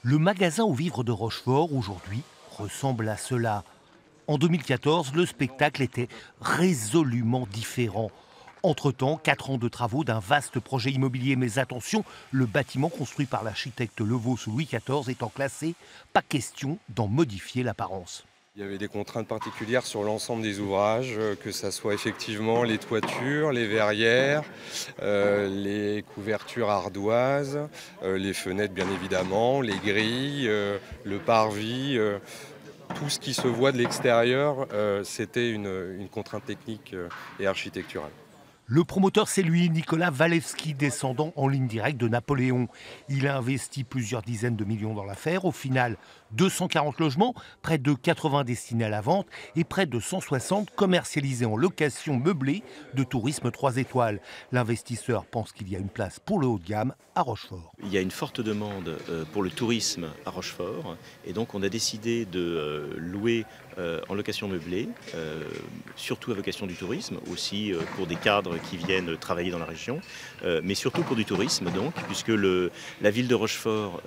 Le magasin aux vivres de Rochefort, aujourd'hui, ressemble à cela. En 2014, le spectacle était résolument différent. Entre-temps, 4 ans de travaux d'un vaste projet immobilier. Mais attention, le bâtiment construit par l'architecte Levaux sous Louis XIV étant classé, pas question d'en modifier l'apparence. Il y avait des contraintes particulières sur l'ensemble des ouvrages, que ça soit effectivement les toitures, les verrières, les couvertures ardoises, les fenêtres bien évidemment, les grilles, le parvis, tout ce qui se voit de l'extérieur, c'était une contrainte technique et architecturale. Le promoteur, c'est lui, Nicolas Walewski, descendant en ligne directe de Napoléon. Il a investi plusieurs dizaines de millions dans l'affaire. Au final, 240 logements, près de 80 destinés à la vente et près de 160 commercialisés en location meublée de tourisme 3 étoiles. L'investisseur pense qu'il y a une place pour le haut de gamme à Rochefort. Il y a une forte demande pour le tourisme à Rochefort et donc on a décidé de louer en location meublée, surtout à vocation du tourisme, aussi pour des cadres qui viennent travailler dans la région, mais surtout pour du tourisme donc, puisque la ville de Rochefort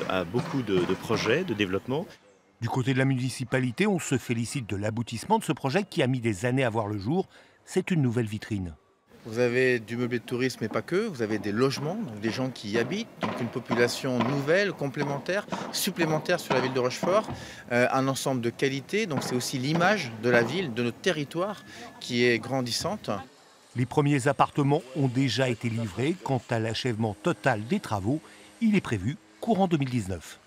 a beaucoup de projets de développement. Du côté de la municipalité, on se félicite de l'aboutissement de ce projet qui a mis des années à voir le jour. C'est une nouvelle vitrine. Vous avez du meublé de tourisme et pas que, vous avez des logements, donc des gens qui y habitent, donc une population nouvelle, complémentaire, supplémentaire sur la ville de Rochefort, un ensemble de qualité, donc c'est aussi l'image de la ville, de notre territoire qui est grandissante. Les premiers appartements ont déjà été livrés. Quant à l'achèvement total des travaux, il est prévu courant 2019.